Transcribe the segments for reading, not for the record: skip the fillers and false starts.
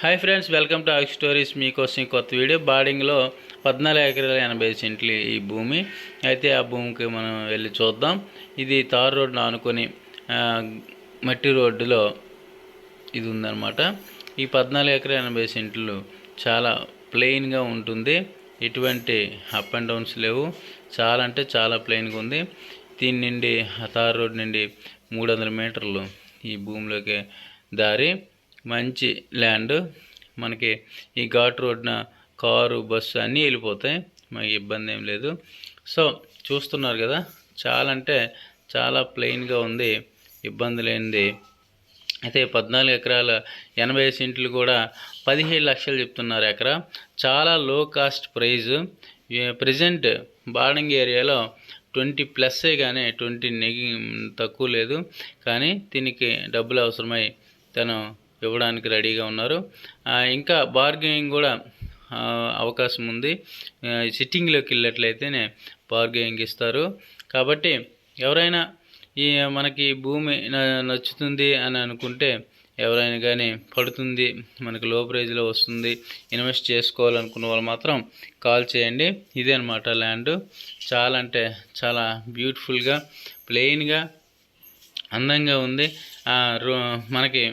Hi friends, welcome to ఆక్ stories. మీకోసం కొత్త వీడియో. బాడింగ్లో 14 ఎకరాల 80 సెంట్లు ఈ భూమి అయితే. ఆ భూమికి మనం వెళ్ళి చూద్దాం. ఇది తార్ రోడ్డును ఆనుకొని మట్టి రోడ్డులో ఇది ఉందన్నమాట. ఈ 14 ఎకరాల 80 సెంట్లు చాలా ప్లెయిన్గా ఉంటుంది. ఎటువంటి అప్ అండ్ డౌన్స్ లేవు. చాలా అంటే చాలా ప్లెయిన్గా ఉంది. దీని నుండి తార్ రోడ్ నుండి 300 మీటర్లు ఈ భూమిలోకి దారి. మంచి ల్యాండ్. మనకి ఈ ఘాట్ రోడ్న కారు, బస్సు అన్నీ వెళ్ళిపోతాయి. మనకి ఇబ్బంది ఏం లేదు. సో చూస్తున్నారు కదా, చాలా అంటే చాలా ప్లెయిన్గా ఉంది, ఇబ్బంది లేనిది. అయితే 14 ఎకరాల 80 సెంట్లు కూడా 17 లక్షలు చెప్తున్నారు ఎకరా. చాలా లో కాస్ట్ ప్రైజు. ప్రజెంట్ బార్డింగ్ ఏరియాలో 20+ కానీ 20 తక్కువ లేదు. కానీ దీనికి డబ్బులు అవసరమై తను ఇవ్వడానికి రెడీగా ఉన్నారు. ఇంకా బార్గెనింగ్ కూడా అవకాశం ఉంది. సిట్టింగ్లోకి వెళ్ళినట్లయితేనే బార్గెనింగ్ ఇస్తారు. కాబట్టి ఎవరైనా ఈ మనకి భూమి నచ్చుతుంది అని అనుకుంటే, ఎవరైనా కానీ పడుతుంది, మనకు లో ప్రైజ్లో వస్తుంది, ఇన్వెస్ట్ చేసుకోవాలనుకున్న వాళ్ళు మాత్రం కాల్ చేయండి. ఇదే అనమాట ల్యాండ్. చాలా అంటే చాలా బ్యూటిఫుల్గా, ప్లెయిన్గా, అందంగా ఉంది. మనకి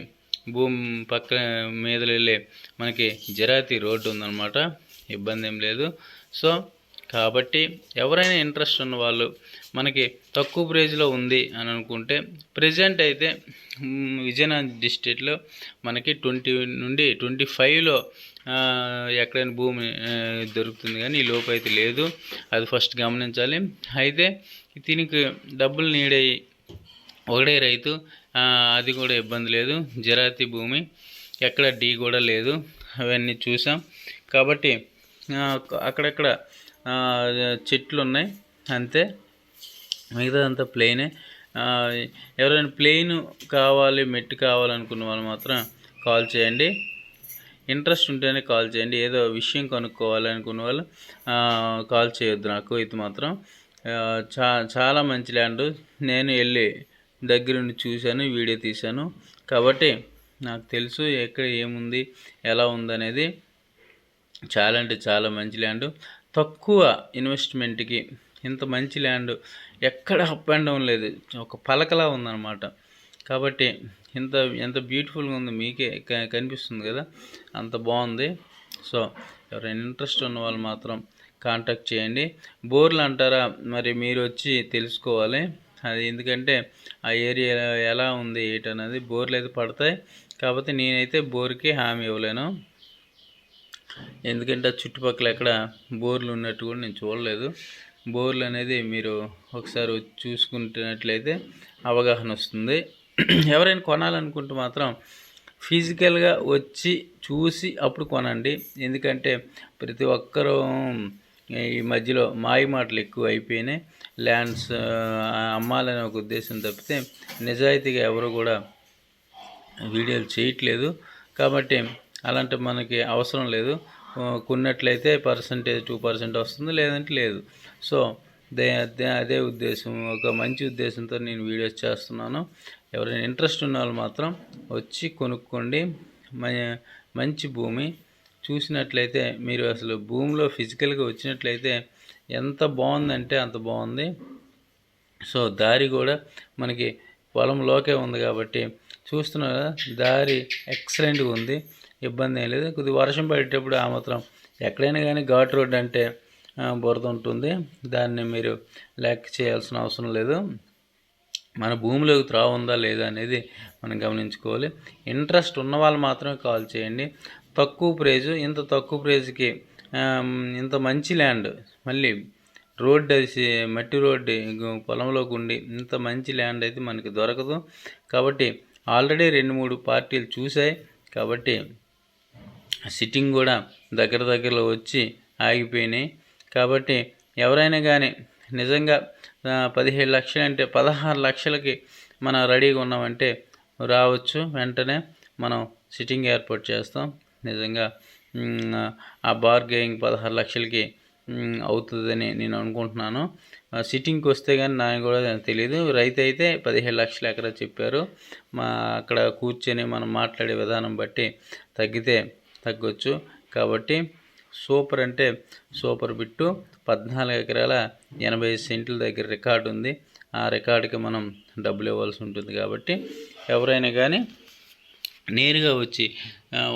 భూమి పక్క మీద వెళ్ళే మనకి జరాతి రోడ్డు ఉందన్నమాట. ఇబ్బంది ఏం లేదు. సో కాబట్టి ఎవరైనా ఇంట్రెస్ట్ ఉన్న వాళ్ళు, మనకి తక్కువ ప్రైజ్లో ఉంది అని అనుకుంటే, ప్రజెంట్ అయితే విజయనగరం డిస్ట్రిక్ట్లో మనకి 20 నుండి 25లో ఎక్కడైనా భూమి దొరుకుతుంది, కానీ ఈ లోపు అయితే లేదు. అది ఫస్ట్ గమనించాలి. అయితే దీనికి డబ్బులు నీడయి ఒకటే రైతు, అది కూడా ఇబ్బంది లేదు. జరాతి భూమి, ఎక్కడ డీ కూడా లేదు. అవన్నీ చూసాం. కాబట్టి అక్కడక్కడ చెట్లు ఉన్నాయి అంతే, మిగతాదంతా ప్లెయినే. ఎవరైనా ప్లెయిన్ కావాలి, మెట్టు కావాలనుకున్న వాళ్ళు మాత్రం కాల్ చేయండి. ఇంట్రెస్ట్ ఉంటేనే కాల్ చేయండి. ఏదో విషయం కనుక్కోవాలనుకున్న వాళ్ళు కాల్ చేయొద్దు నాకు. ఇది మాత్రం చాలా మంచి ల్యాండ్. నేను వెళ్ళి దగ్గరుండి చూశాను, వీడియో తీశాను. కాబట్టి నాకు తెలుసు ఎక్కడ ఏముంది, ఎలా ఉందనేది. చాలా అంటే చాలా మంచి ల్యాండ్. తక్కువ ఇన్వెస్ట్మెంట్కి ఇంత మంచి ల్యాండ్ ఎక్కడ అప్ అండ్ డౌన్ లేదు, ఒక పలకలా ఉందన్నమాట. కాబట్టి ఎంత బ్యూటిఫుల్గా ఉంది, మీకే కనిపిస్తుంది కదా, అంత బాగుంది. సో ఎవరైనా ఇంట్రెస్ట్ ఉన్న వాళ్ళు మాత్రం కాంటాక్ట్ చేయండి. బోర్లు అంటారా, మరి మీరు వచ్చి తెలుసుకోవాలి. అది ఎందుకంటే ఆ ఏరియా ఎలా ఉంది ఏంటనేది. బోర్లు అయితే పడతాయి, కాకపోతే నేనైతే బోర్కి హామీ ఇవ్వలేను. ఎందుకంటే చుట్టుపక్కల ఎక్కడ బోర్లు ఉన్నట్టు కూడా నేను చూడలేదు. బోర్లు అనేది మీరు ఒకసారి చూసుకుంటున్నట్లయితే అవగాహన వస్తుంది. ఎవరైనా కొనాలనుకుంటే మాత్రం ఫిజికల్గా వచ్చి చూసి అప్పుడు కొనండి. ఎందుకంటే ప్రతి ఒక్కరూ ఈ మధ్యలో మాయ మాటలు ఎక్కువ అయిపోయినాయి. ల్యాండ్స్ అమ్మాలనే ఒక ఉద్దేశం తప్పితే నిజాయితీగా ఎవరు కూడా వీడియోలు చేయట్లేదు. కాబట్టి అలాంటి మనకి అవసరం లేదు. కొన్నట్లయితే 2% వస్తుంది, లేదంటే లేదు. సో అదే ఉద్దేశం, ఒక మంచి ఉద్దేశంతో నేను వీడియోస్ చేస్తున్నాను. ఎవరైనా ఇంట్రెస్ట్ ఉన్న వాళ్ళు మాత్రం వచ్చి కొనుక్కోండి. మంచి భూమి. చూసినట్లయితే మీరు అసలు భూమిలో ఫిజికల్గా వచ్చినట్లయితే ఎంత బాగుందంటే అంత బాగుంది. సో దారి కూడా మనకి పొలంలోకే ఉంది కాబట్టి చూస్తున్నారు కదా, దారి ఎక్సలెంట్గా ఉంది, ఇబ్బంది ఏం లేదు. కొద్దిగా వర్షం పడేటప్పుడు ఆ మాత్రం ఎక్కడైనా కానీ ఘాట్ రోడ్ అంటే బురద ఉంటుంది, దాన్ని మీరు లెక్క చేయాల్సిన అవసరం లేదు. మన భూమిలోకి త్రావ ఉందా లేదా అనేది మనం గమనించుకోవాలి. ఇంట్రెస్ట్ ఉన్న వాళ్ళు మాత్రమే కాల్ చేయండి. తక్కువ ప్రైజు, ఇంత తక్కువ ప్రైజ్కి ఇంత మంచి ల్యాండ్, మళ్ళీ రోడ్డు అది మట్టి రోడ్డు పొలంలోకి ఉండి ఇంత మంచి ల్యాండ్ అయితే మనకి దొరకదు. కాబట్టి ఆల్రెడీ 2-3 పార్టీలు చూసాయి. కాబట్టి సిట్టింగ్ కూడా దగ్గరలో వచ్చి ఆగిపోయినాయి. కాబట్టి ఎవరైనా కానీ నిజంగా 17 లక్షలు అంటే 16 లక్షలకి మనం రెడీగా ఉన్నామంటే రావచ్చు. వెంటనే మనం సిట్టింగ్ ఏర్పాటు చేస్తాం. నిజంగా ఆ బార్గెనింగ్ 16 లక్షలకి అవుతుందని నేను అనుకుంటున్నాను. సిట్టింగ్కి వస్తే కానీ నాకు కూడా తెలియదు. రైతు అయితే 17 లక్షలు ఎకరా చెప్పారు. అక్కడ కూర్చొని మనం మాట్లాడే విధానం బట్టి తగ్గితే తగ్గొచ్చు. కాబట్టి సూపర్ అంటే సూపర్ బిట్టు 14 ఎకరాల 85 సెంట్ల దగ్గర రికార్డు ఉంది. ఆ రికార్డుకి మనం డబ్బులు ఇవ్వాల్సి ఉంటుంది. కాబట్టి ఎవరైనా కానీ నేరుగా వచ్చి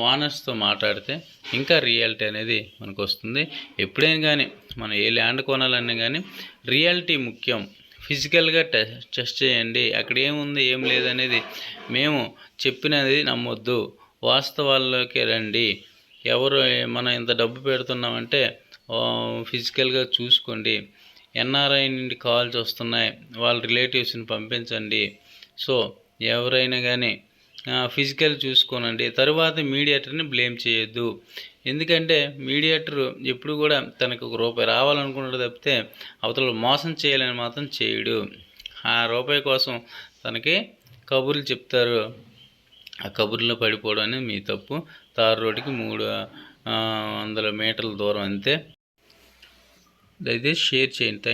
ఓనర్స్తో మాట్లాడితే ఇంకా రియాలిటీ అనేది మనకు వస్తుంది. ఎప్పుడైనా కానీ మనం ఏ ల్యాండ్ కొనాలన్నా కానీ రియాలిటీ ముఖ్యం. ఫిజికల్గా టెస్ట్ చేయండి. అక్కడ ఏముంది ఏం లేదనేది మేము చెప్పినది నమ్మొద్దు. వాస్తవాల్లోకి రండి. ఎవరు మనం ఇంత డబ్బు పెడుతున్నామంటే ఫిజికల్గా చూసుకోండి. ఎన్ఆర్ఐ నుండి కాల్స్ వస్తున్నాయి, వాళ్ళ రిలేటివ్స్ని పంపించండి. సో ఎవరైనా కానీ ఫిజికల్ చూసుకోనండి. తరువాత మీడియేటర్ని బ్లేమ్ చేయొద్దు. ఎందుకంటే మీడియేటర్ ఎప్పుడు కూడా తనకు ₹1 రావాలనుకుంటాడు తప్పితే అవతల మోసం చేయాలని మాత్రం చేయడు. ఆ రూపాయి కోసం తనకి కబుర్లు చెప్తారు. ఆ కబుర్లో పడిపోవడం అనేది మీ తప్పు. తార్ రోడ్డుకి 300 మీటర్ల దూరం అంతే. దయచేసి షేర్ చేయండి.